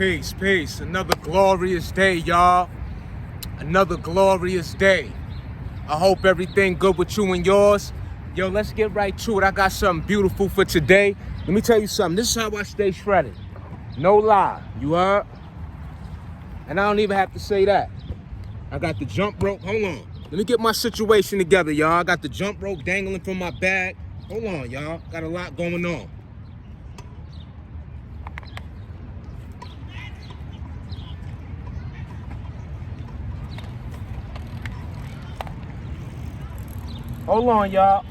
Peace, peace. Another glorious day, y'all. Another glorious day. I hope everything good with you and yours. Yo, let's get right to it. I got something beautiful for today. Let me tell you something. This is how I stay shredded. No lie. You heard? And I don't even have to say that. I got the jump rope. Hold on. Let me get my situation together, y'all. I got the jump rope dangling from my bag. Hold on, y'all. Got a lot going on. Hold on, y'all.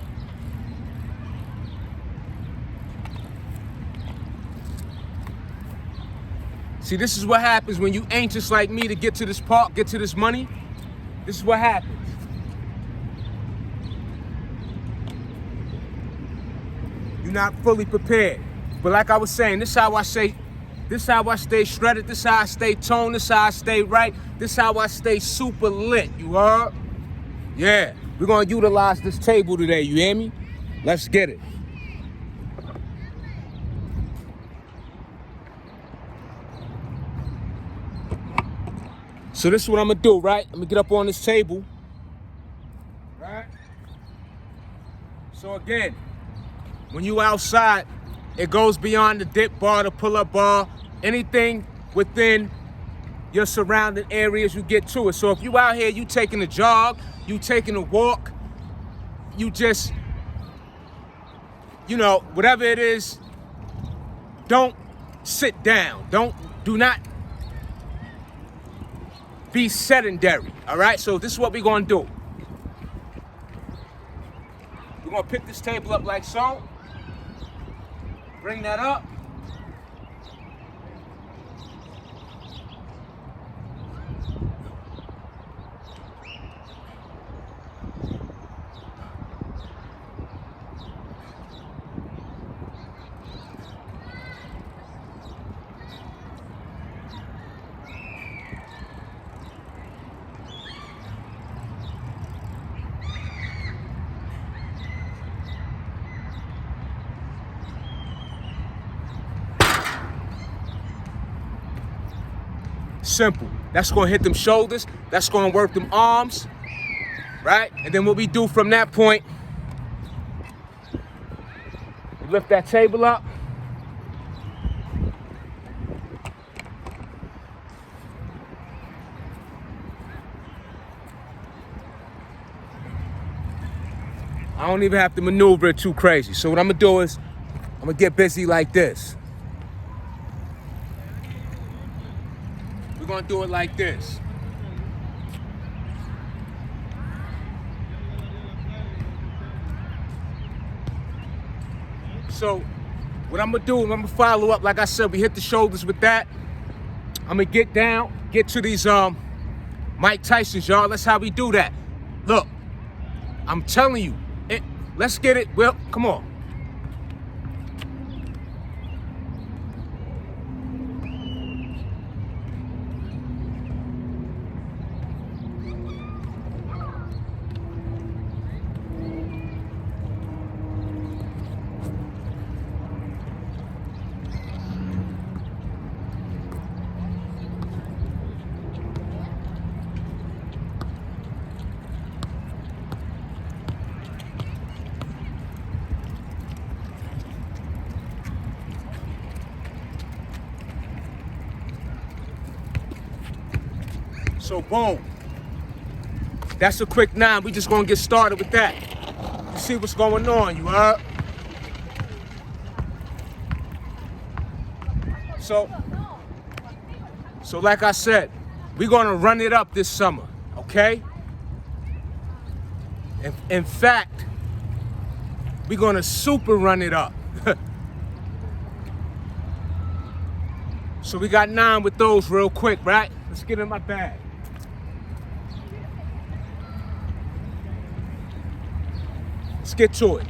See, this is what happens when you anxious like me to get to this park, get to this money. This is what happens. You're not fully prepared. But like I was saying, this is how I stay shredded, this is how I stay toned, this is how I stay right, this is how I stay super lit, you heard? Yeah, we're gonna utilize this table today, you hear me? Let's get it. So this is what I'm gonna do, right? I'm gonna get up on this table, right? So again, when you outside, it goes beyond the dip bar, the pull-up bar, anything within your surrounding areas, you get to it. So if you out here, you taking a jog, you taking a walk, you just, whatever it is, don't sit down. Do not be sedentary, all right? So this is what we're gonna do. We're gonna pick this table up like so. Bring that up. Simple. That's gonna hit them shoulders. That's gonna work them arms, right? And then what we do from that point, we lift that table up. I don't even have to maneuver it too crazy. So what I'm gonna do is, I'm gonna get busy like this. We're gonna do it like this. So what I'm gonna do, I'm gonna follow up. Like I said, we hit the shoulders with that. I'm gonna get down, get to these Mike Tysons, y'all. That's how we do that. Look, I'm telling you, let's get it. Well, come on. So boom, that's a quick 9. We just gonna get started with that. You see what's going on, you heard? So like I said, we're gonna run it up this summer, okay? In fact, we're gonna super run it up. So we got 9 with those real quick, right? Let's get in my bag. Let's get to it.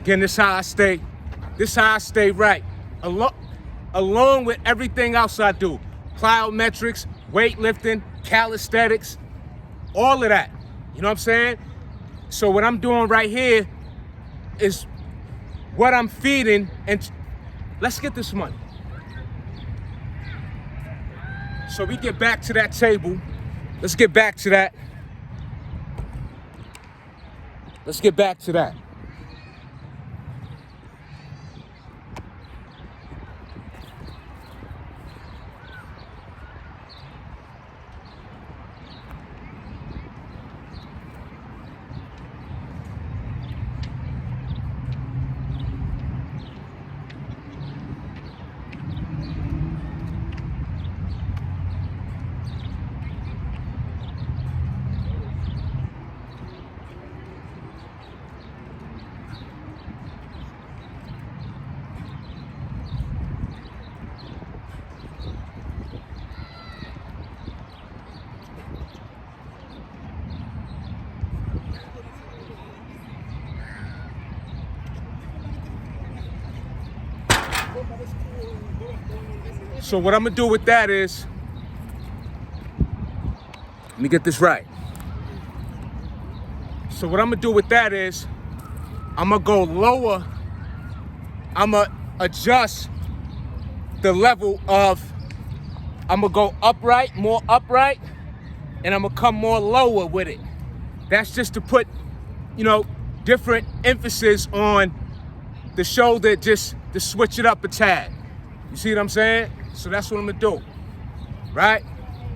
Again, this is how I stay right. Along with everything else I do. Plyometrics, weightlifting, calisthenics, all of that. You know what I'm saying? So what I'm doing right here is what I'm feeding, and let's get this money. So we get back to that table. Let's get back to that. Let's get back to that. So what I'm gonna do with that is, let me get this right. So what I'm gonna do with that is, I'm gonna go lower. I'm gonna adjust the level of, I'm gonna go upright, more upright, and I'm gonna come more lower with it. That's just to put, different emphasis on the shoulder, just to switch it up a tad. You see what I'm saying? So that's what I'm gonna do, right?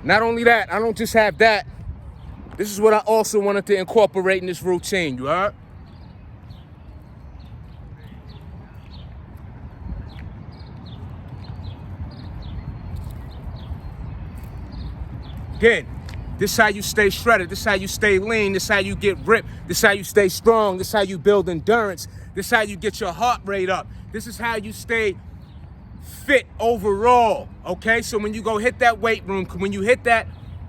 Not only that, I don't just have that. This is what I also wanted to incorporate in this routine, you heard? Again, this is how you stay shredded. This is how you stay lean. This is how you get ripped. This is how you stay strong. This is how you build endurance. This is how you get your heart rate up. This is how you stay fit overall, okay? So when you go hit that weight room, when you hit that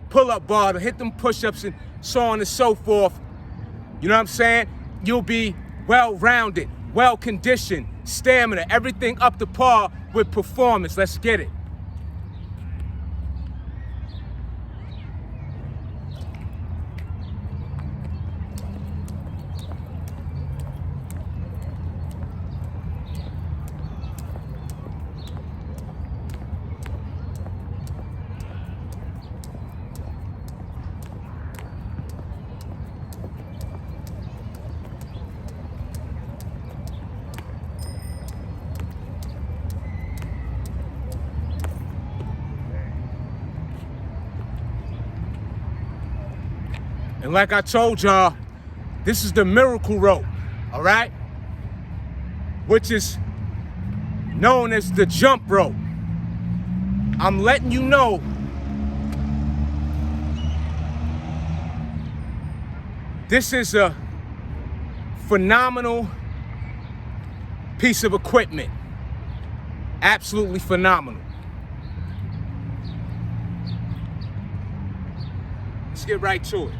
pull-up bar, to hit them push-ups and so on and so forth, you know what I'm saying? You'll be well-rounded, well-conditioned, stamina, everything up to par with performance. Let's get it. And like I told y'all, this is the miracle rope, all right? Which is known as the jump rope. I'm letting you know this is a phenomenal piece of equipment. Absolutely phenomenal. Let's get right to it.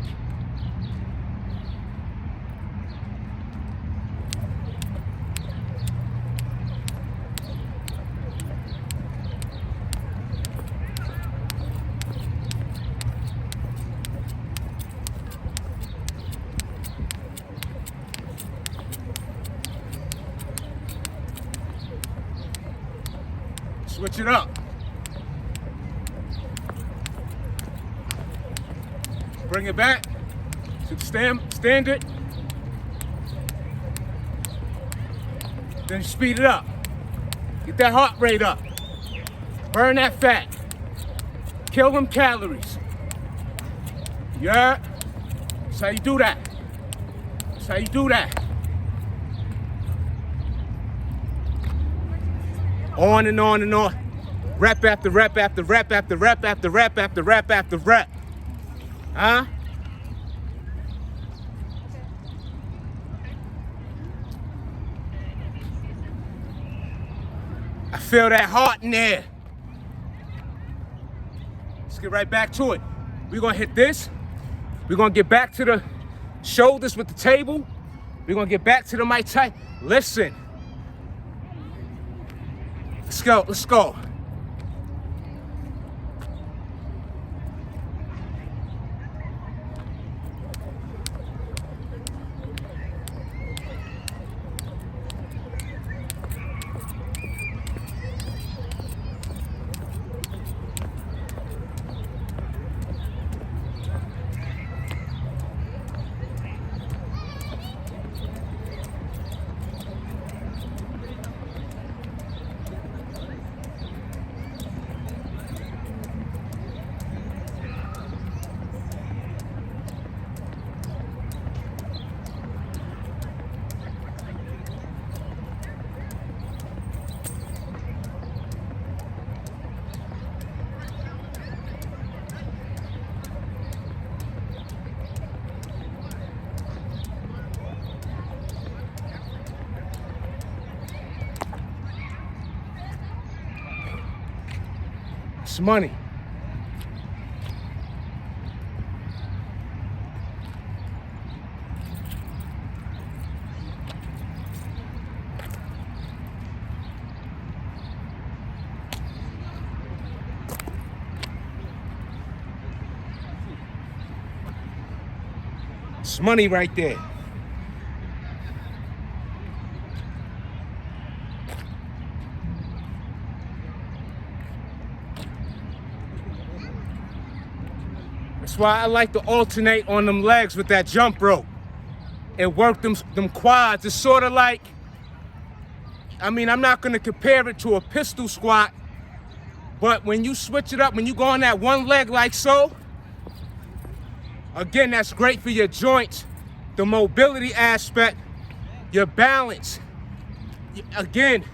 Switch it up. Bring it back to the standard. Then speed it up. Get that heart rate up. Burn that fat. Kill them calories. Yeah? That's how you do that. That's how you do that. On and on and on. Rep after rep after rep after rep after rep after rep after rep. Huh? I feel that heart in there. Let's get right back to it. We're gonna hit this. We're gonna get back to the shoulders with the table. We're gonna get back to the Mike Tyson. Listen. Let's go, let's go. It's money. It's money right there. That's why I like to alternate on them legs with that jump rope. It worked them quads. It's sort of like, I mean, I'm not gonna compare it to a pistol squat, but when you switch it up, when you go on that one leg like so, again, that's great for your joints, the mobility aspect, your balance. Again,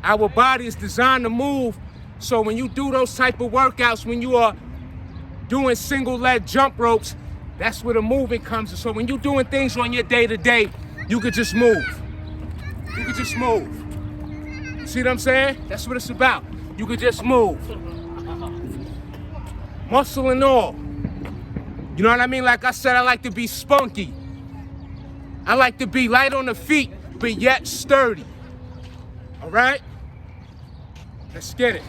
our body is designed to move, so when you do those type of workouts, when you are doing single leg jump ropes, that's where the movement comes in. So when you're doing things on your day-to-day, you could just move. You could just move. See what I'm saying? That's what it's about. You could just move. Muscle and all. You know what I mean? Like I said, I like to be spunky. I like to be light on the feet, but yet sturdy. All right? Let's get it.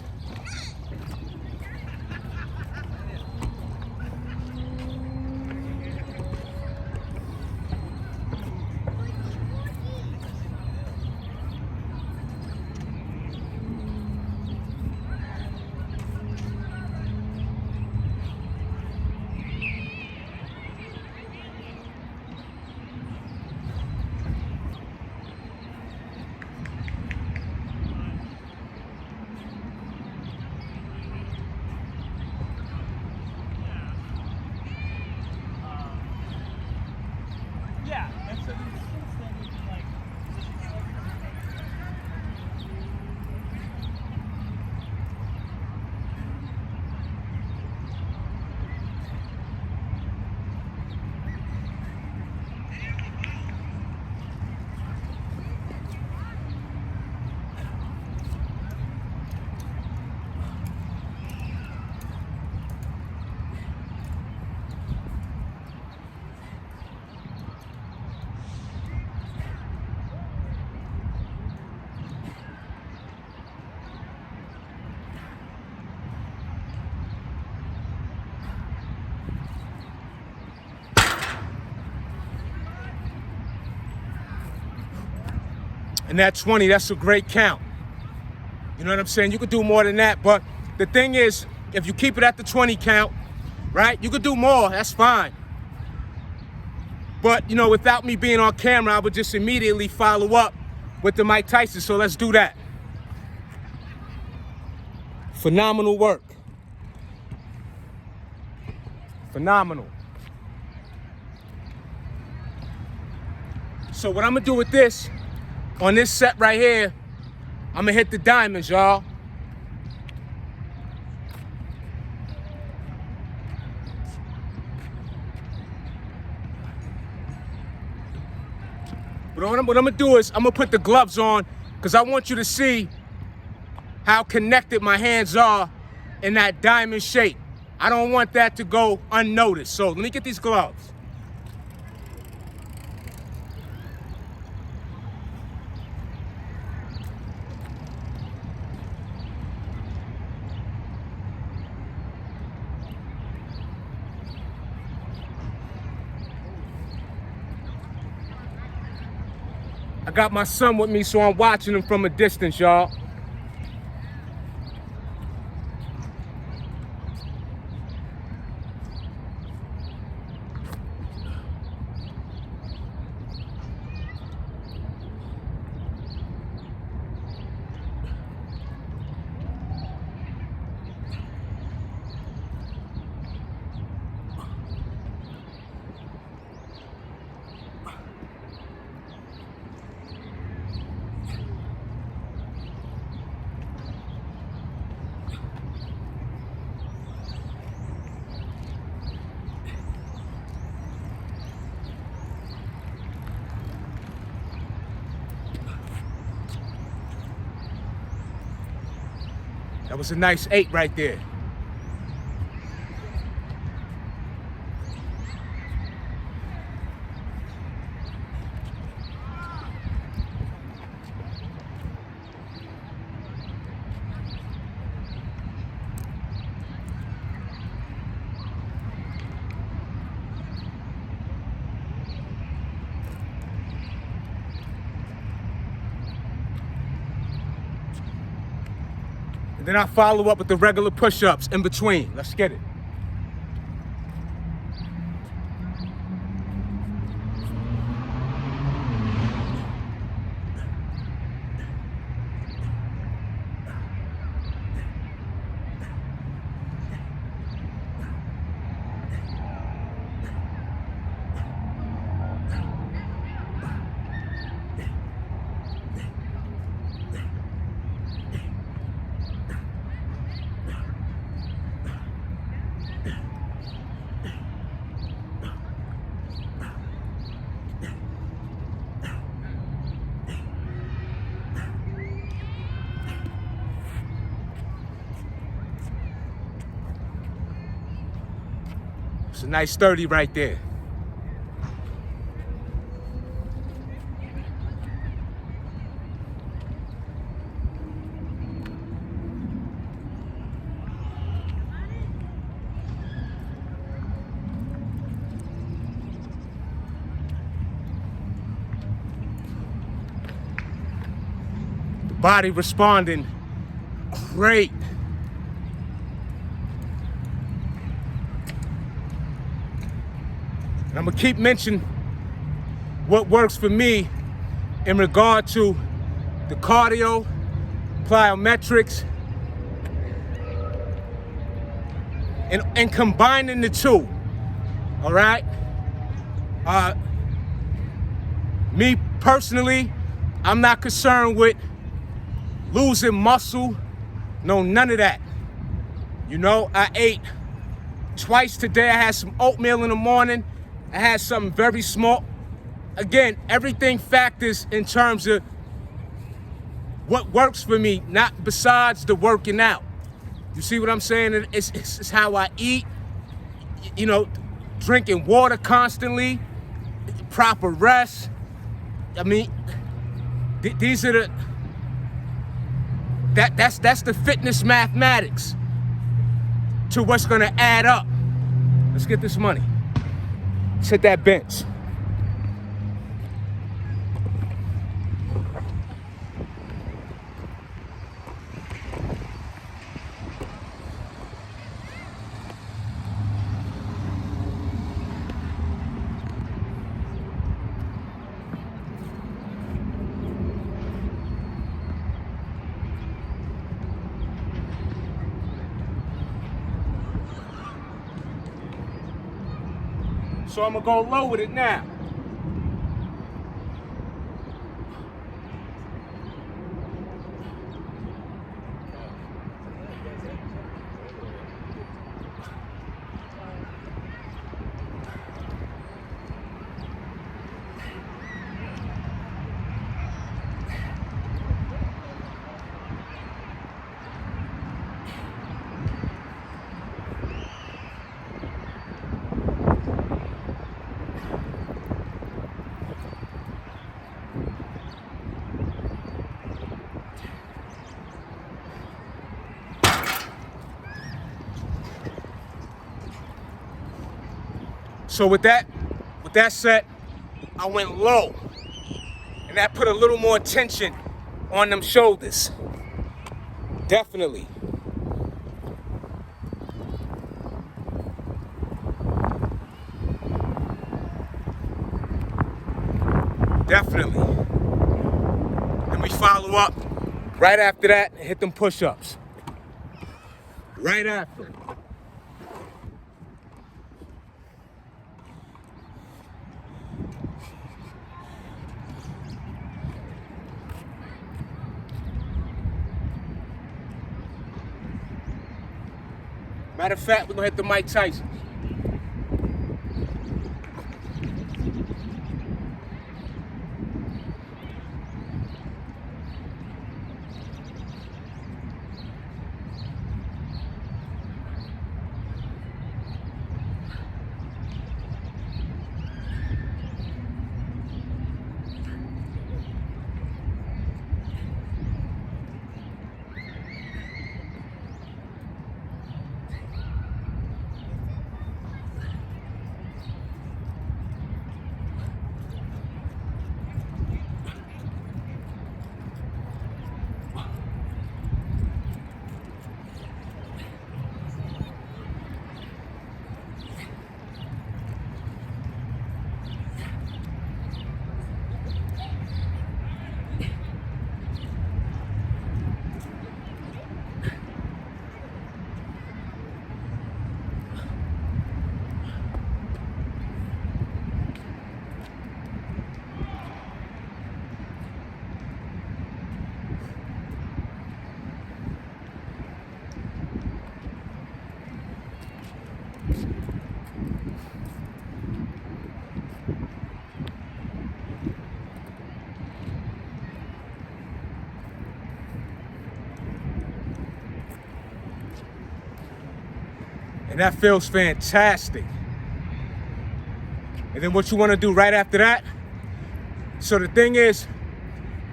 And that 20, that's a great count. You know what I'm saying? You could do more than that, but the thing is, if you keep it at the 20 count, right, you could do more, that's fine. But, you know, without me being on camera, I would just immediately follow up with the Mike Tyson, so let's do that. Phenomenal work. Phenomenal. So what I'm gonna do with this, on this set right here, I'm gonna hit the diamonds, y'all. But what I'm gonna do is, I'm gonna put the gloves on, because I want you to see how connected my hands are in that diamond shape. I don't want that to go unnoticed. So let me get these gloves. I got my son with me, so I'm watching him from a distance, y'all. That was a nice 8 right there. And then I follow up with the regular push-ups in between. Let's get it. It's a nice 30 right there. The body responding great. And I'm gonna keep mentioning what works for me in regard to the cardio, plyometrics, and combining the two, all right? Me personally, I'm not concerned with losing muscle, no, none of that. You know, I ate twice today. I had some oatmeal in the morning. I had something very small. Again, everything factors in terms of what works for me, not besides the working out. You see what I'm saying? It's how I eat, you know, drinking water constantly, proper rest. I mean, these are that's the fitness mathematics to what's gonna add up. Let's get this money. Let's hit that bench. So I'm gonna go low with it now. So with that set, I went low. And that put a little more tension on them shoulders. Definitely. Definitely. And we follow up right after that and hit them push-ups. Right after. Matter of fact, we're gonna hit the Mike Tyson. And that feels fantastic. And then what you want to do right after that, so the thing is,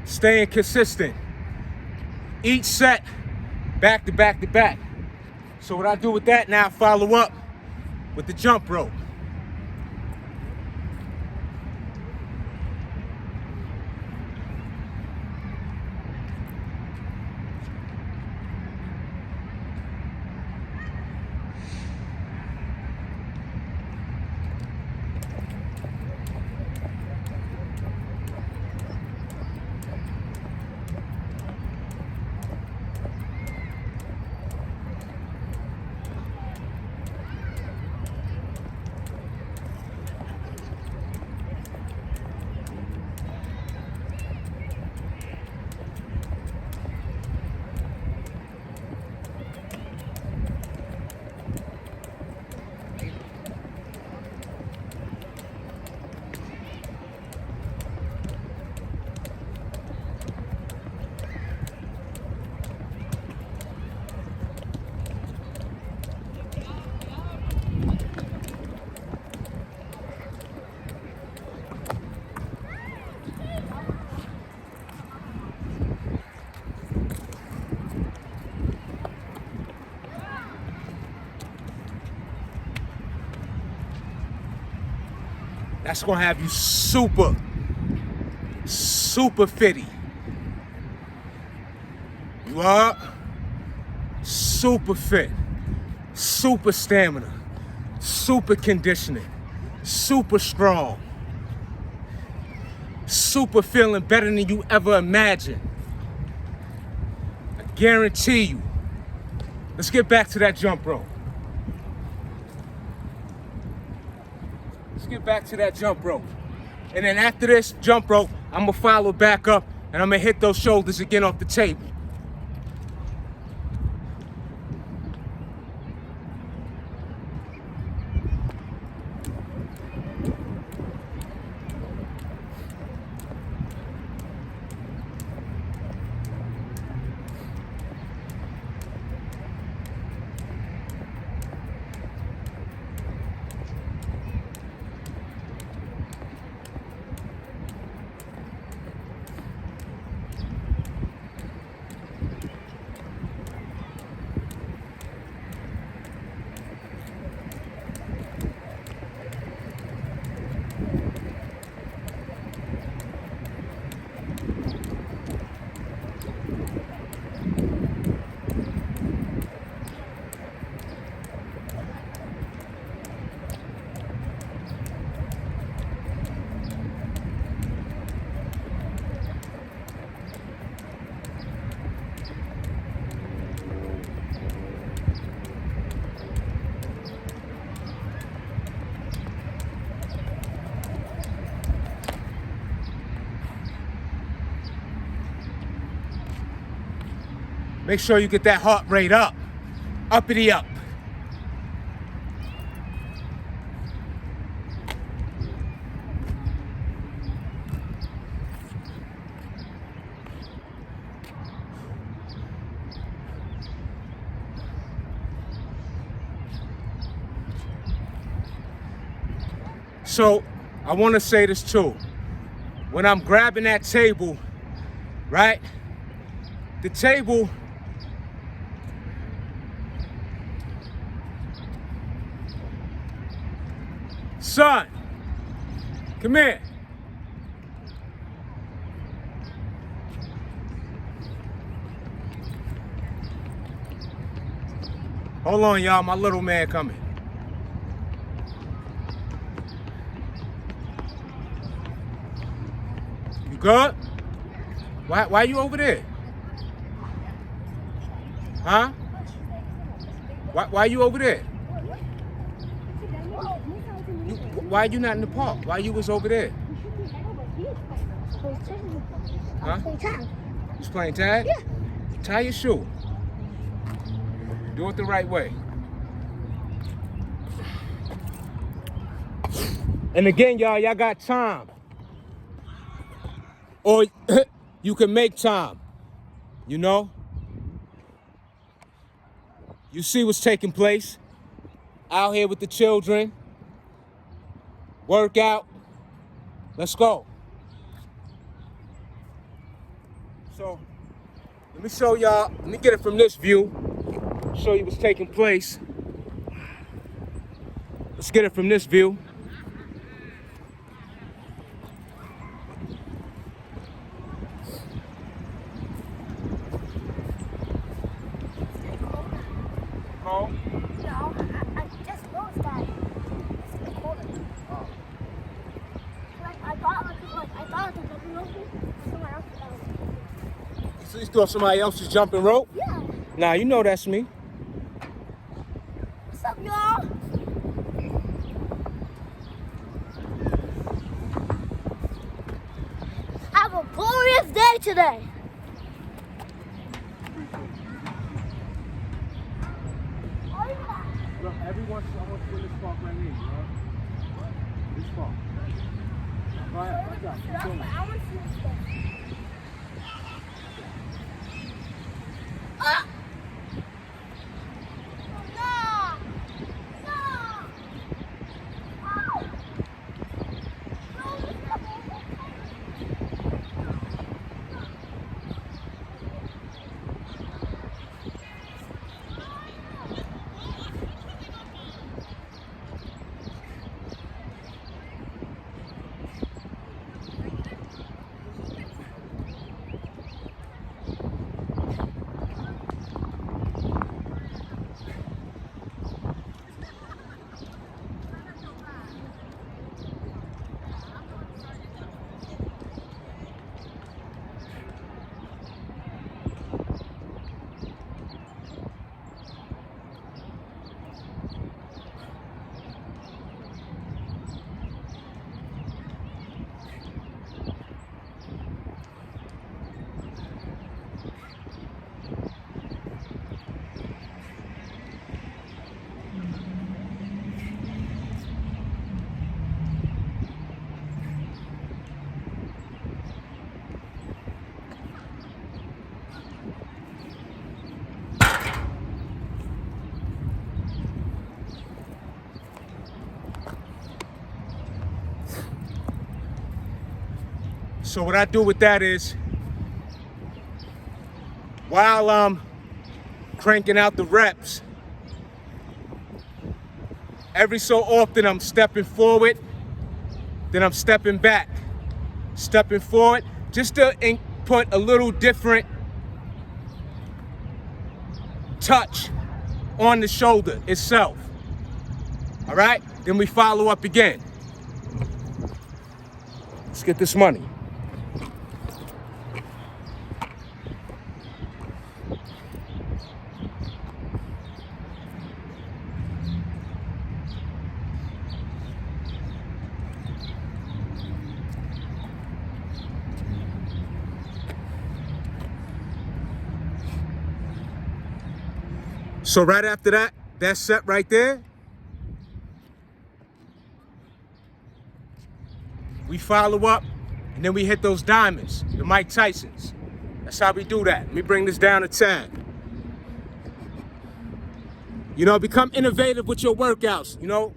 staying consistent. Each set, back to back to back. So what I do with that now, I follow up with the jump rope. That's gonna have you super fitty. You are super fit, super stamina, super conditioning, super strong, super feeling better than you ever imagined. I guarantee you. Let's get back to that jump rope. Get back to that jump rope. And then after this jump rope, I'm gonna follow back up and I'm gonna hit those shoulders again off the table. Make sure you get that heart rate up. Uppity up. So, I want to say this too. When I'm grabbing that table, right? The table, son, come here. Hold on, y'all, my little man coming. You good? Why you over there? Huh? Why you over there? Why you not in the park? Why you was over there? Huh? You was playing tag? Yeah. Tie your shoe. Do it the right way. And again, y'all got time. Or you can make time, you know? You see what's taking place. out here with the children, workout. Let's go. So let me show y'all, let me get it from this view, show you what's taking place. Let's get it from this view. Cold? No, I just noticed that it's colder. Oh. Like, I thought it was somewhere else. So you thought somebody else is jumping rope? Yeah. Nah, you know that's me. What's up, y'all? Have a glorious day today. Look, everyone wants to win this spot right here, you know? This spot. Go ahead, watch out. Keep going. I want to see this thing. Ah! No! No! Oh! No, this is So what I do with that is, while I'm cranking out the reps, every so often I'm stepping forward, then I'm stepping back, stepping forward, just to put a little different touch on the shoulder itself. All right? Then we follow up again. Let's get this money. So right after that, that set right there, we follow up, and then we hit those diamonds, the Mike Tysons. That's how we do that. Let me bring this down to 10. You know, become innovative with your workouts, you know.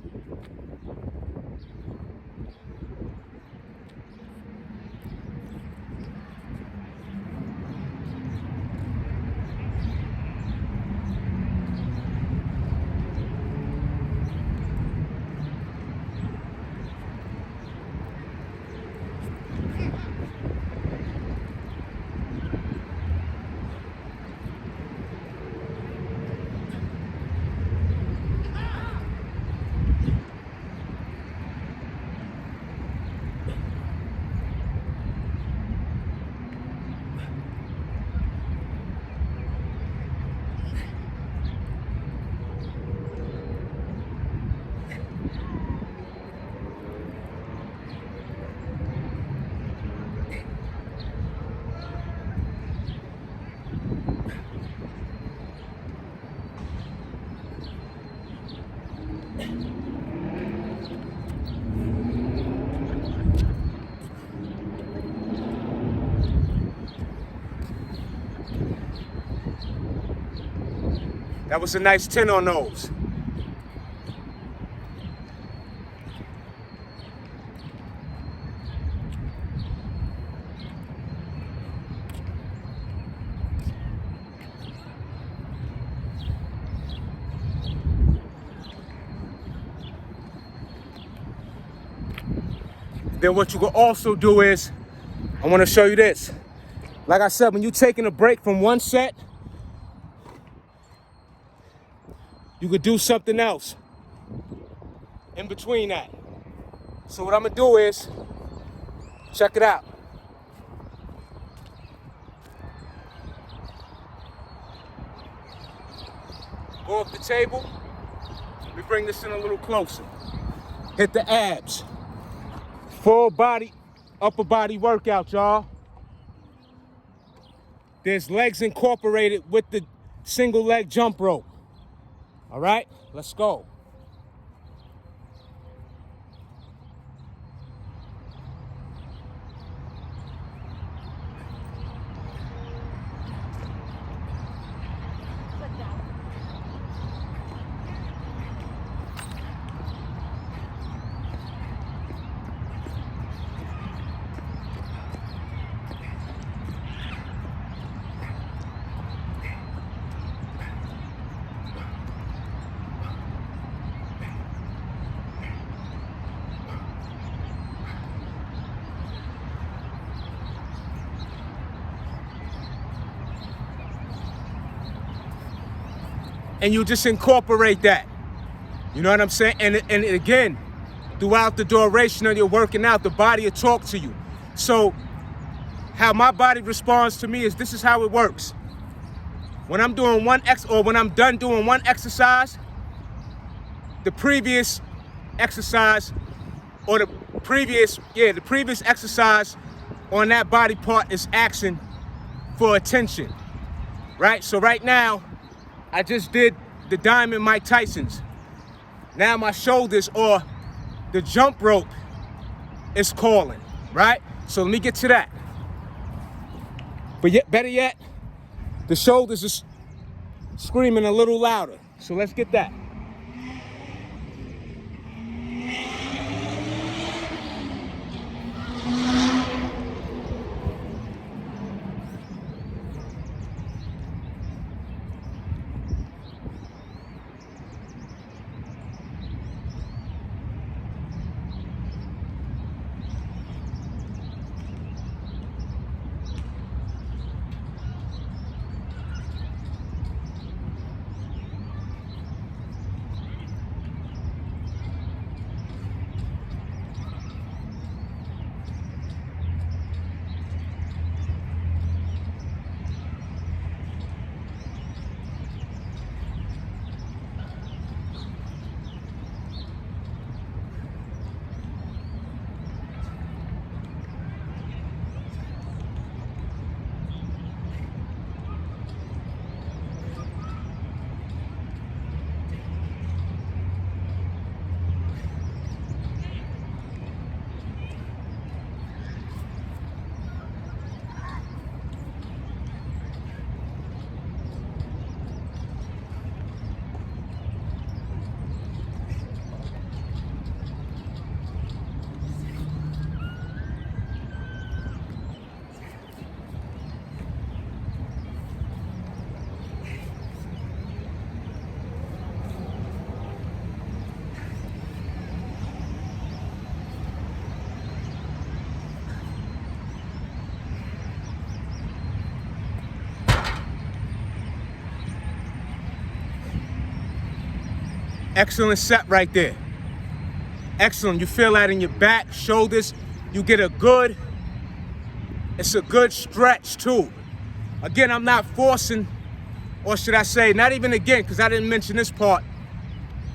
That was a nice 10 on those. Then what you can also do is, I want to show you this. Like I said, when you're taking a break from one set, you could do something else in between that. So what I'm gonna do is, check it out. Go off the table. Let me bring this in a little closer. Hit the abs. Full body, upper body workout, y'all. There's legs incorporated with the single leg jump rope. All right, let's go. And you just incorporate that. You know what I'm saying? And again, throughout the duration of your working out, the body will talk to you. So how my body responds to me is this is how it works. When I'm doing when I'm done doing one exercise, the previous exercise or the previous exercise on that body part is asking for attention, right? So right now, I just did the Diamond Mike Tyson's. Now my shoulders or the jump rope is calling, right? So let me get to that. But better yet, the shoulders are screaming a little louder. So let's get that. Excellent set right there. Excellent. You feel that in your back, shoulders. You get it's a good stretch too. Again, I'm not forcing, or should I say, not even again, because I didn't mention this part.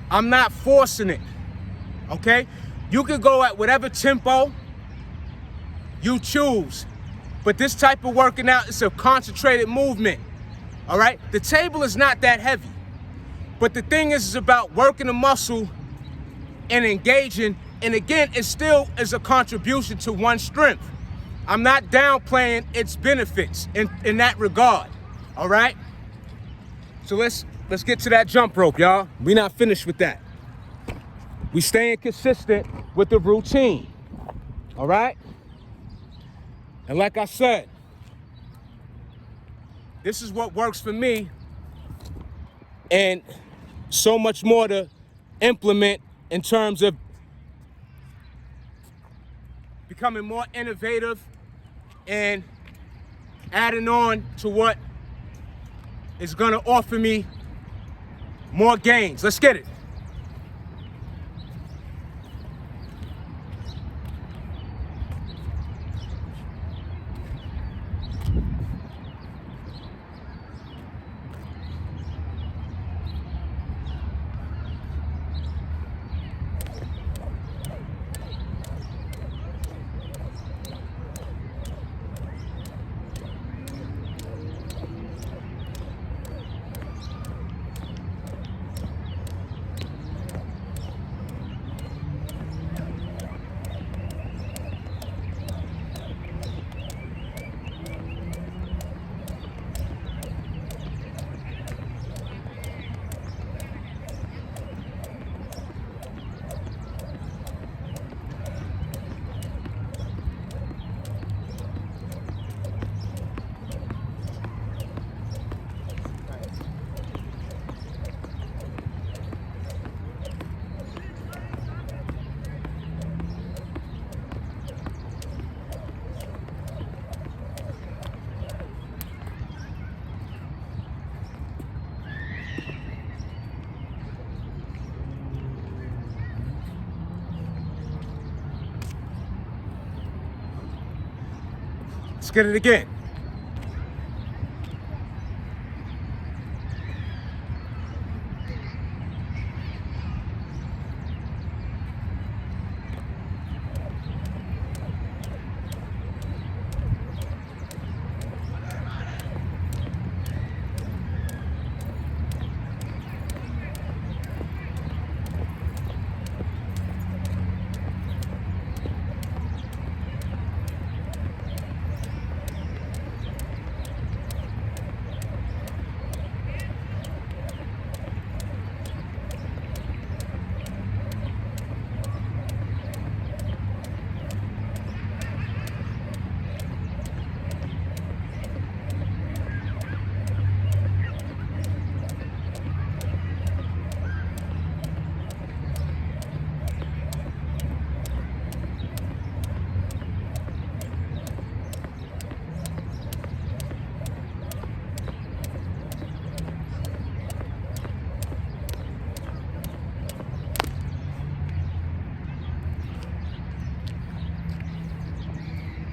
I'm not forcing it, okay? You can go at whatever tempo you choose, but this type of working out is a concentrated movement, all right? The table is not that heavy. But the thing is about working the muscle and engaging, and again, it still is a contribution to one's strength. I'm not downplaying its benefits in that regard, all right? So let's get to that jump rope, y'all. We're not finished with that. We staying consistent with the routine, all right? And like I said, this is what works for me, and so much more to implement in terms of becoming more innovative, and adding on to what is gonna offer me more gains. Let's get it. Let's get it again.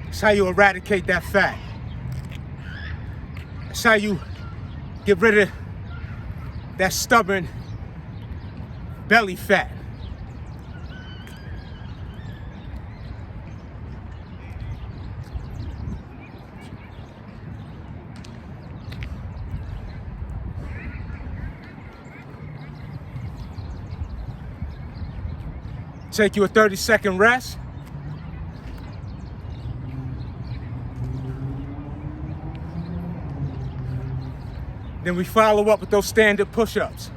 That's how you eradicate that fat. That's how you get rid of that stubborn belly fat. Take you a 30-second rest. Then we follow up with those standard push-ups.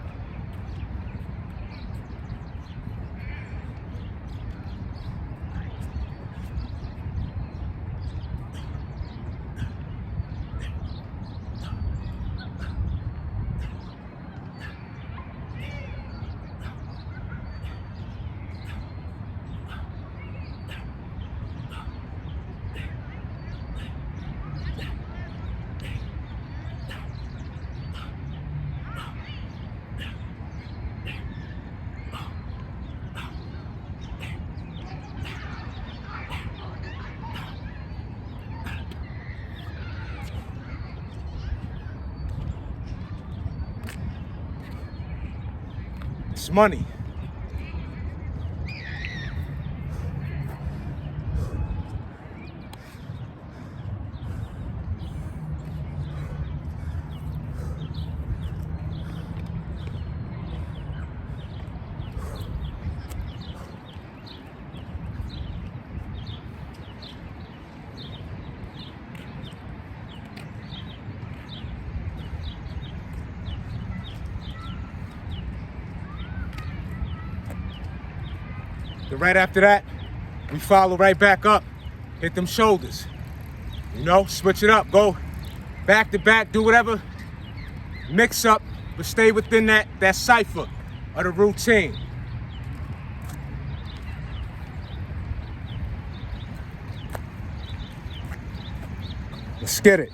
It's money. Then right after that, we follow right back up, hit them shoulders. You know, switch it up, go back to back, do whatever, mix up, but stay within that cipher of the routine. Let's get it.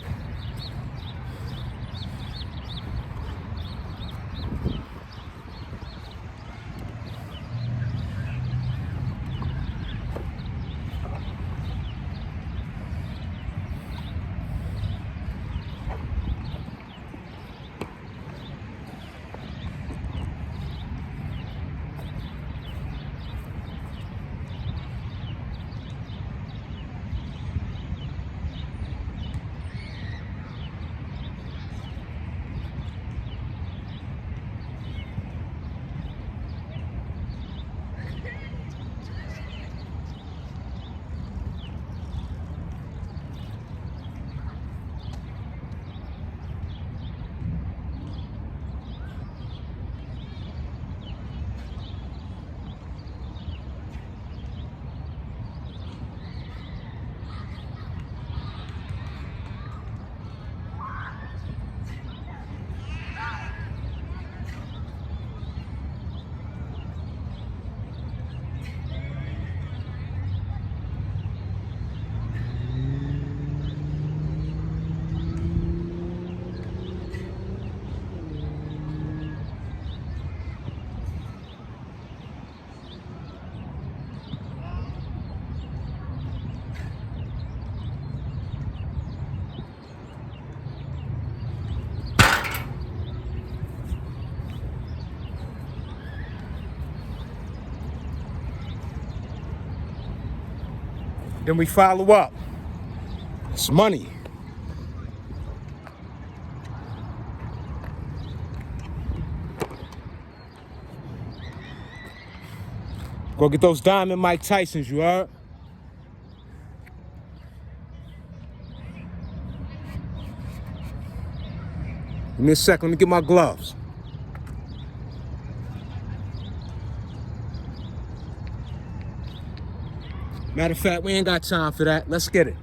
Then we follow up. It's money. Go get those diamond Mike Tysons, you heard? Give me a second, let me get my gloves. Matter of fact, we ain't got time for that. Let's get it.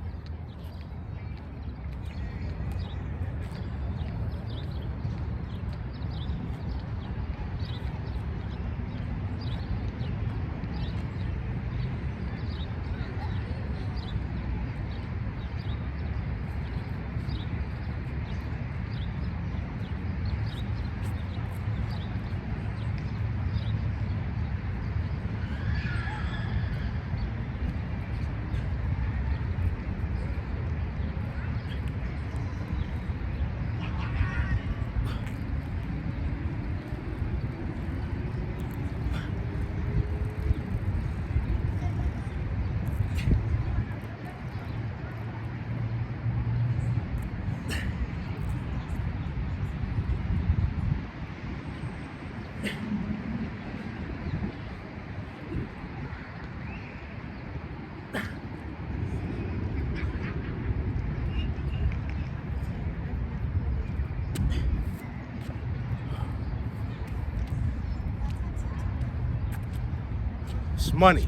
It's money.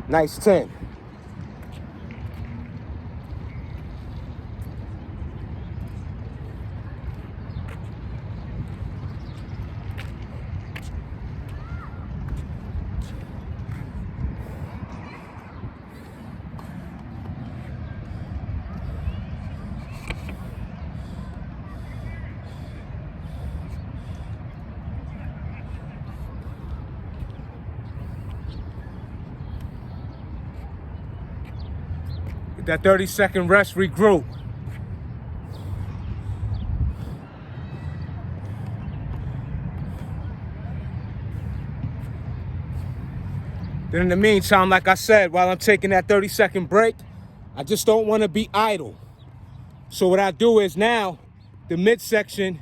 Nice 10. That 30-second rest, regroup. Then in the meantime, like I said, while I'm taking that 30-second break, I just don't want to be idle. So what I do is now, the midsection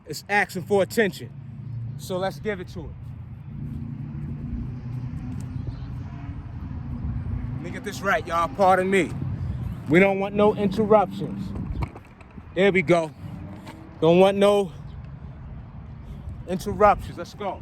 is asking for attention. So let's give it to it. Let me get this right, y'all. Pardon me. We don't want no interruptions. There we go. Don't want no interruptions. Let's go.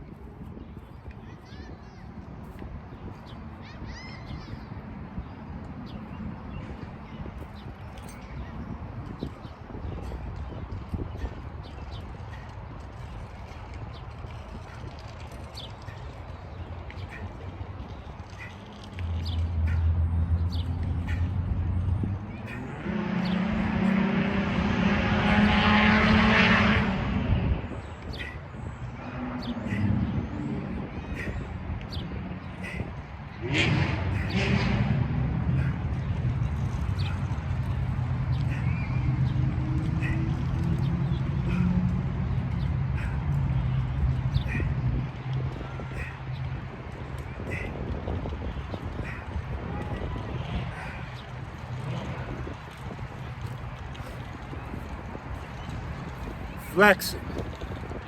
Flexing,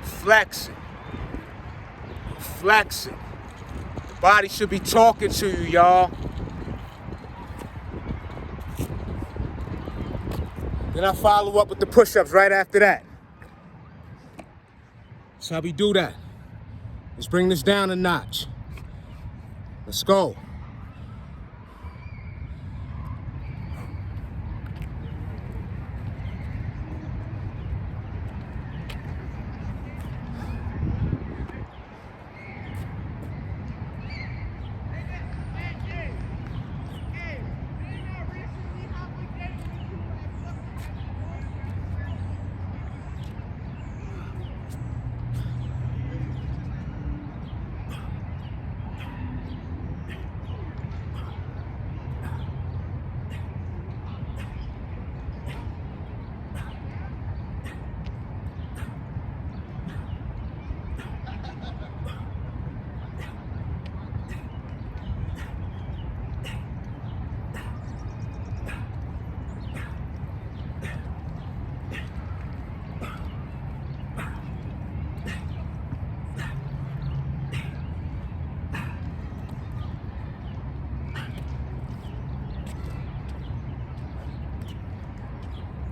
flexing, flexing. The body should be talking to you, y'all. Then I follow up with the push-ups right after that. That's how we do that. Let's bring this down a notch. Let's go.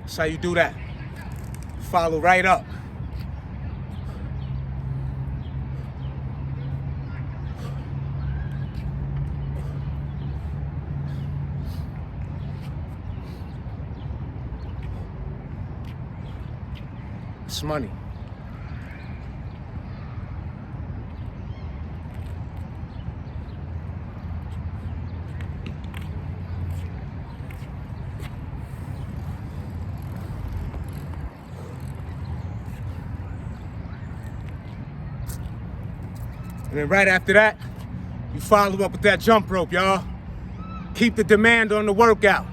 That's how you do that. Follow right up. It's money. And then right after that, you follow up with that jump rope, y'all. Keep the demand on the workout.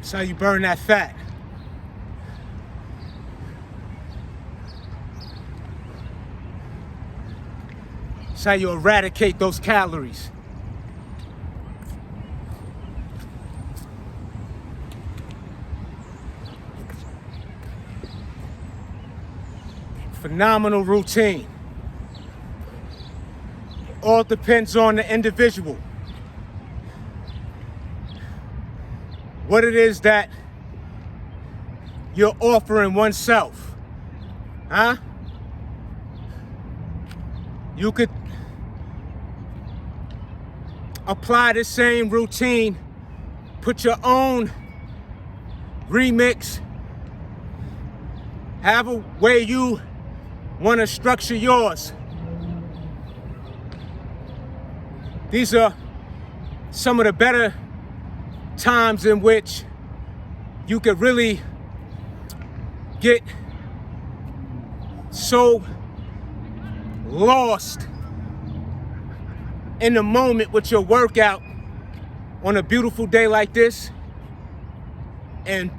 That's how you burn that fat. That's how you eradicate those calories. Phenomenal routine. All depends on the individual. What it is that you're offering oneself, huh? You could apply the same routine, put your own remix, have a way you want to structure yours. These are some of the better times in which you could really get so lost in the moment with your workout on a beautiful day like this, and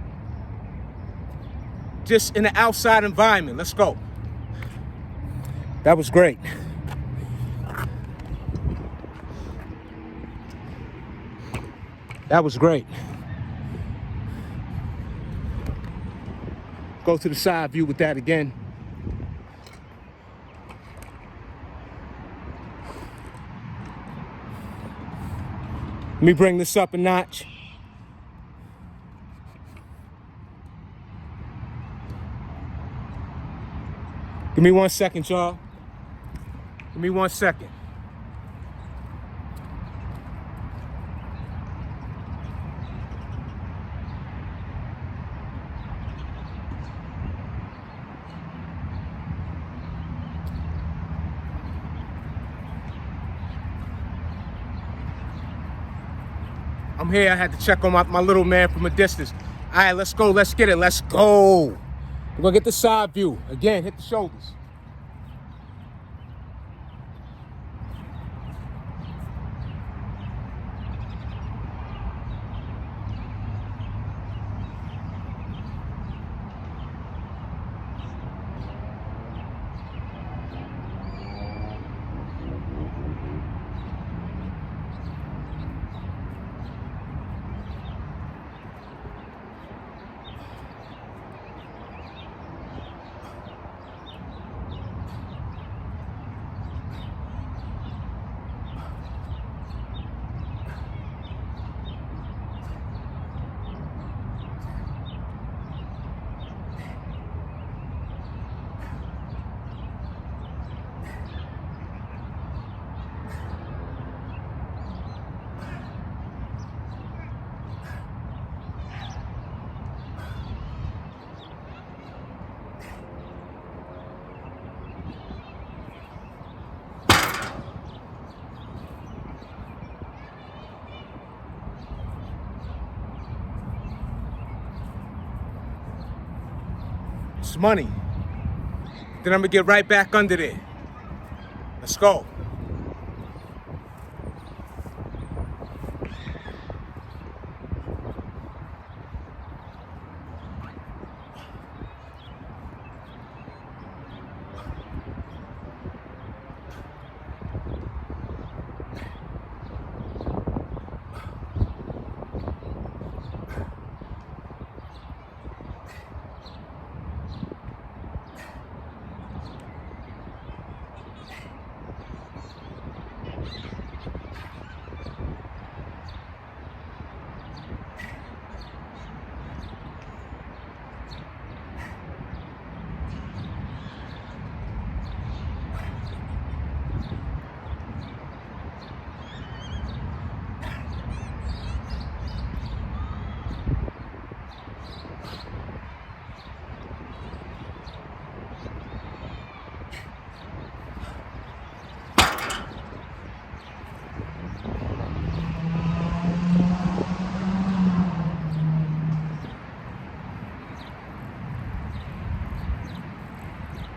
just in the outside environment. Let's go. That was great. That was great. Go to the side view with that again. Let me bring this up a notch. Give me 1 second, y'all. Give me 1 second. I'm here. I had to check on my little man from a distance. All right, let's go. Let's get it. Let's go. We're going to get the side view. Again, hit the shoulders. It's money. Then I'm gonna get right back under there. Let's go.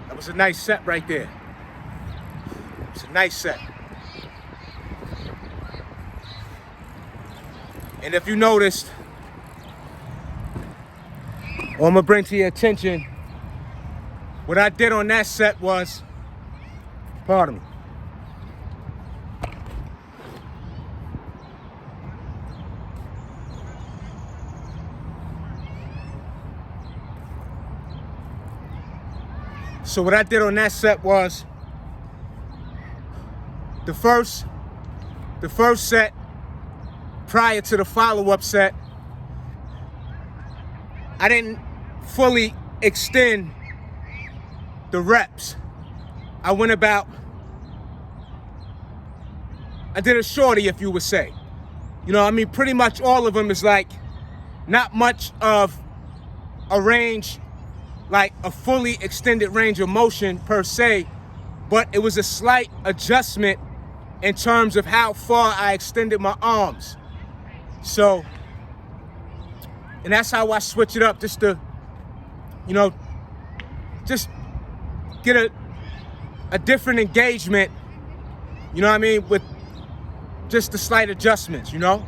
That was a nice set right there. It's a nice set. And if you noticed, what I'm gonna bring to your attention, what I did on that set was, pardon me, so what I did on that set was, the first set prior to the follow-up set, I didn't fully extend the reps. I did a shorty, if you would say. You know, I mean, pretty much all of them is like not much of a range, like a fully extended range of motion per se, but it was a slight adjustment in terms of how far I extended my arms. So, and that's how I switch it up, just to, you know, just get a different engagement, you know what I mean, with just the slight adjustments, you know?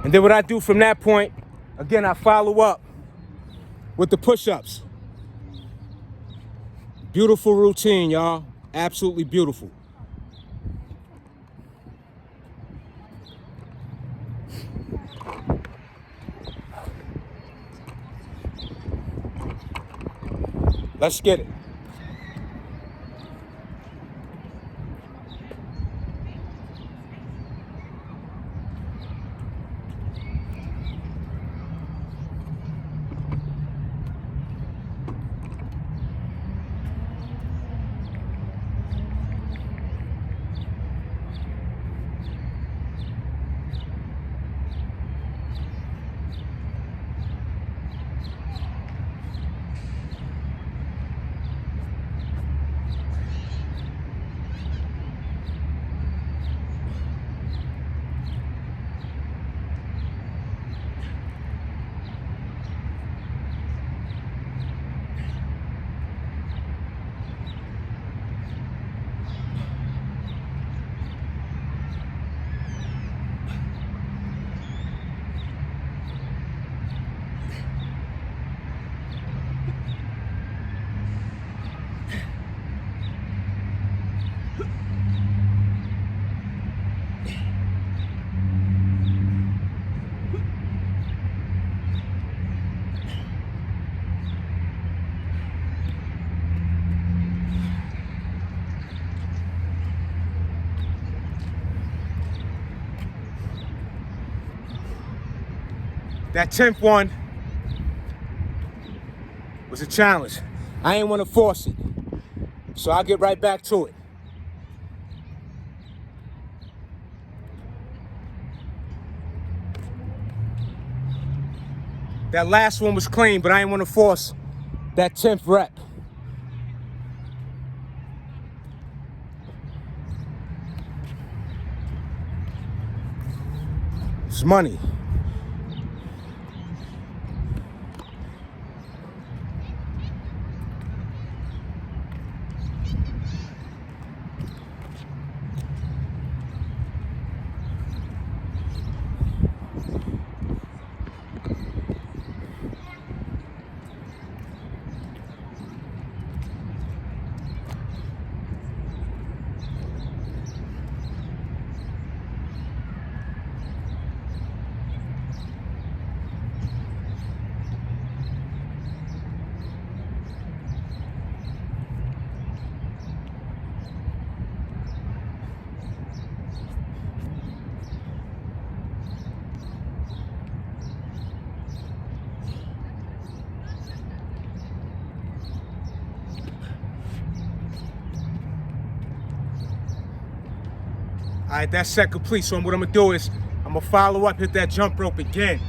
And then what I do from that point, again, I follow up with the push-ups. Beautiful routine, y'all. Absolutely beautiful. Let's get it. That 10th one was a challenge. I ain't want to force it, so I'll get right back to it. That last one was clean, but I ain't want to force that 10th rep. It's money. All right, that's set complete. So what I'm gonna do is I'm gonna follow up, hit that jump rope again.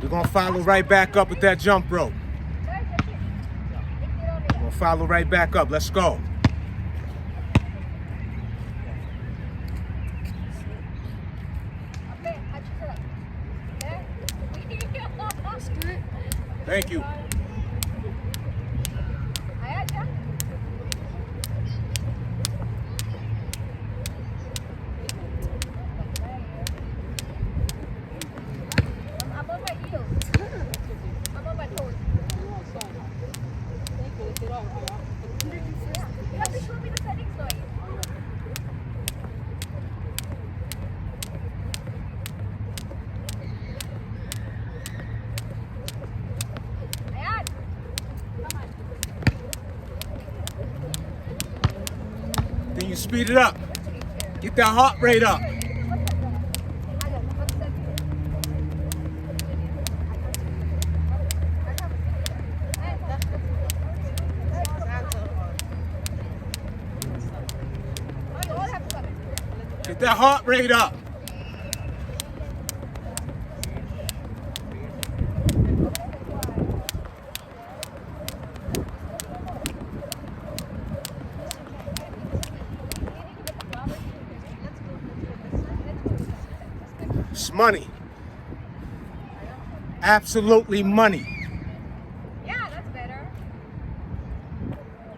We're gonna follow right back up with that jump rope. We're gonna follow right back up. Let's go. Thank you. speed it up. Get that heart rate up. Get that heart rate up. It's money. Absolutely money. Yeah, that's better.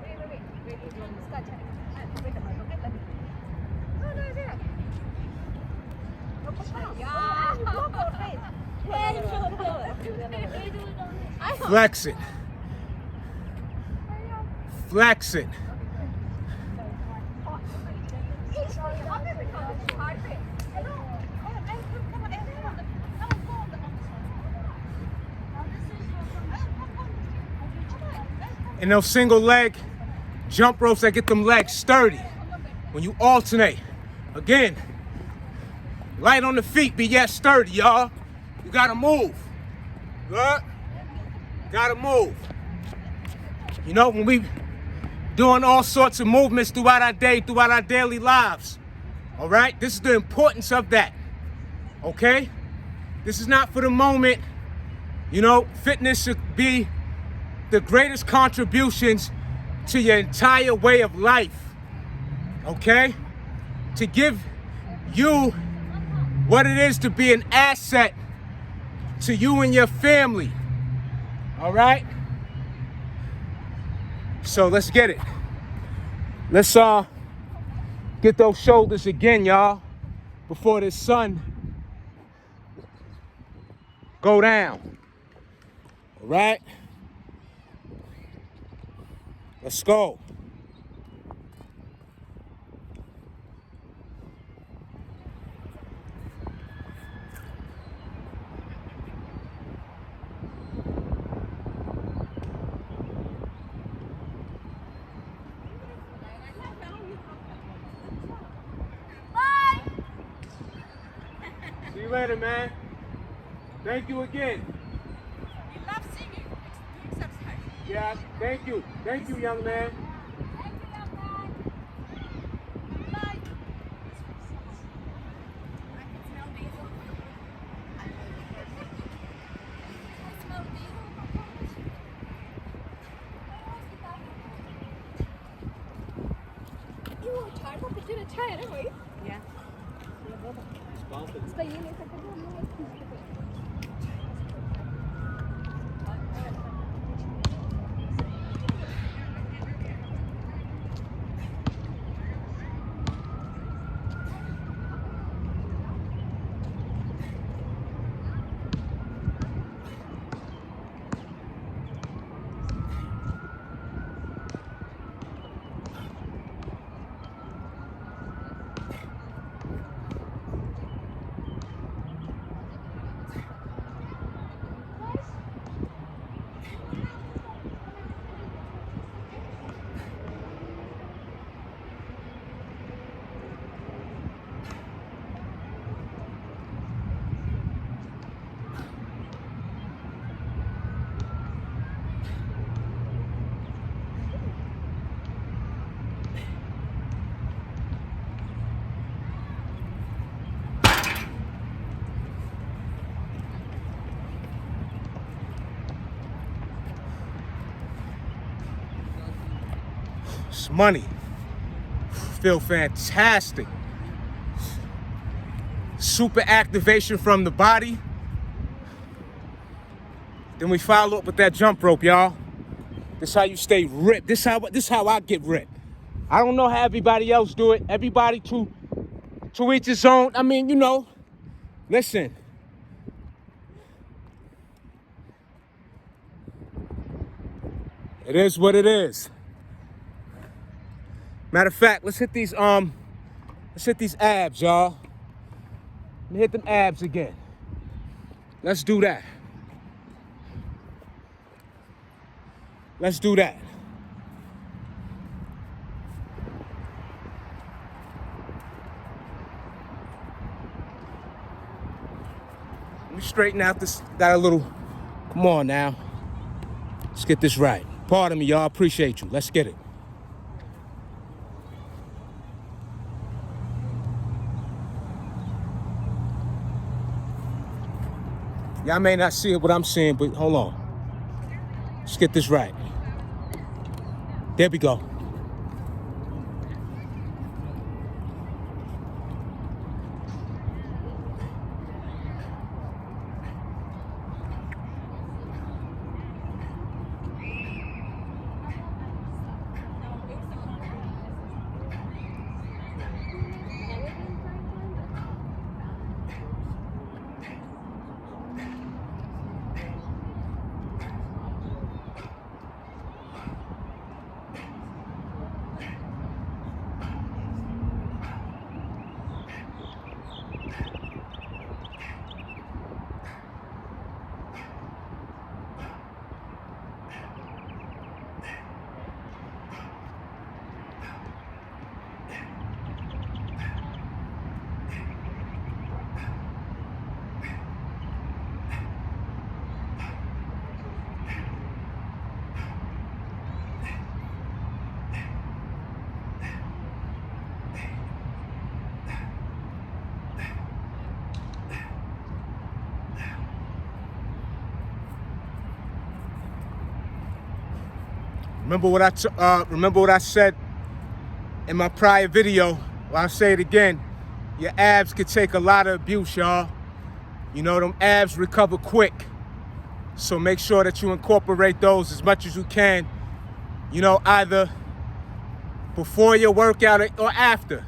Wait. Start chatting. Wait a minute, okay? Let me. No, it's here. Yeah. Flex it. Flex it. And those single leg jump ropes that get them legs sturdy. When you alternate, again, light on the feet, be yet sturdy, y'all. You gotta move. Good? Gotta move. You know, when we doing all sorts of movements throughout our day, throughout our daily lives, all right? This is the importance of that, okay? This is not for the moment. You know, fitness should be the greatest contributions to your entire way of life, okay? To give you what it is to be an asset to you and your family, all right? So let's get it. Let's get those shoulders again, y'all, before this sun go down, all right? Let's go. See you later, man. Thank you again. We love seeing you. Doing subscribe. Yeah, thank you. Thank you, young man. Bye. I can smell diesel. I smell diesel. Ew, charge up to the chair, right? Yeah. Está ahí en esa cosa, no es It's money. Feel fantastic. Super activation from the body. Then we follow up with that jump rope, y'all. This is how you stay ripped. This is how I get ripped. I don't know how everybody else do it. Everybody to each his own. I mean, you know, listen. It is what it is. Matter of fact, let's hit these abs, y'all. Let me hit them abs again. Let's do that. Let's do that. straighten out this, got a little, come on now. Let's get this right. Pardon me, y'all, appreciate you. Let's get it. Y'all may not see it what I'm seeing, but hold on. Let's get this right. There we go. Remember what I said in my prior video? Well, I'll say it again. Your abs could take a lot of abuse, y'all. You know, them abs recover quick. So make sure that you incorporate those as much as you can. You know, either before your workout or after.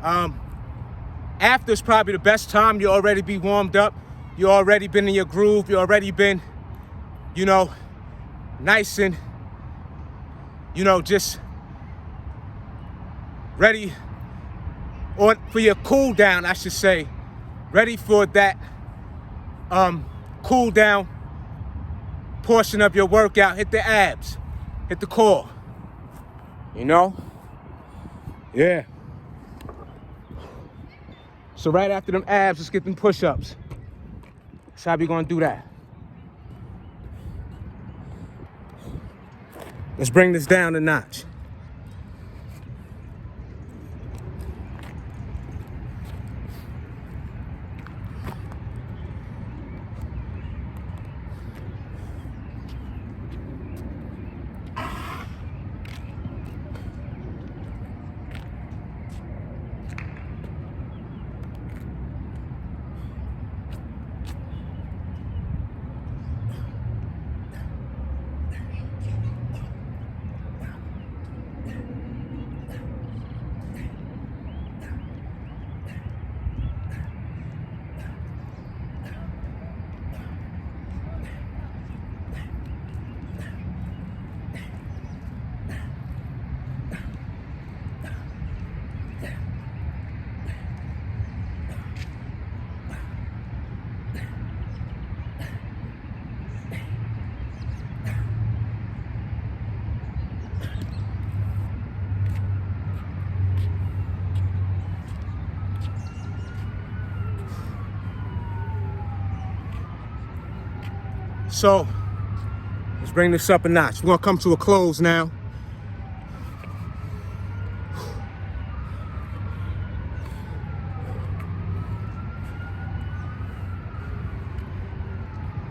After is probably the best time. You already be warmed up. You already been in your groove. You already been, you know, nice and, you know, just ready, or for your cool down, I should say, ready for that cool down portion of your workout. Hit the abs, hit the core, you know? Yeah. So right after them abs, let's get them push-ups. That's how we gonna do that. Let's bring this down a notch. So, let's bring this up a notch. We're gonna come to a close now.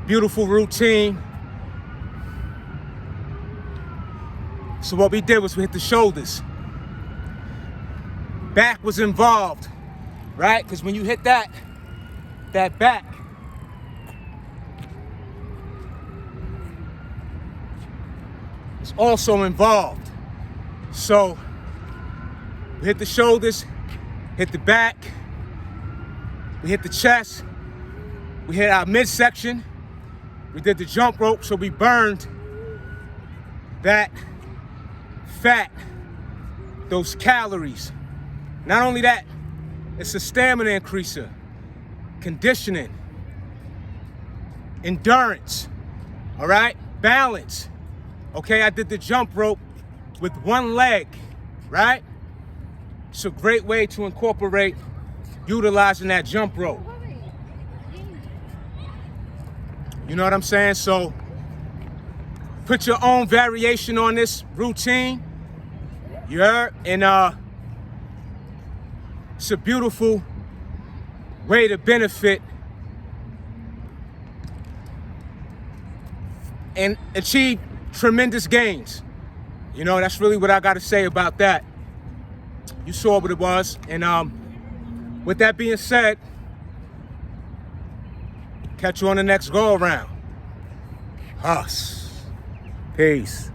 Beautiful routine. So what we did was we hit the shoulders. Back was involved, right? Because when you hit that back, is also involved. So we hit the shoulders, hit the back, we hit the chest, we hit our midsection, we did the jump rope, so we burned that fat, those calories. Not only that, it's a stamina increaser, conditioning, endurance, all right? Balance. Okay, I did the jump rope with one leg, right? It's a great way to incorporate utilizing that jump rope. You know what I'm saying? So put your own variation on this routine. You heard? And it's a beautiful way to benefit and achieve tremendous gains. You know, that's really what I got to say about that. You saw what it was. And with that being said, catch you on the next go around. Us. Peace.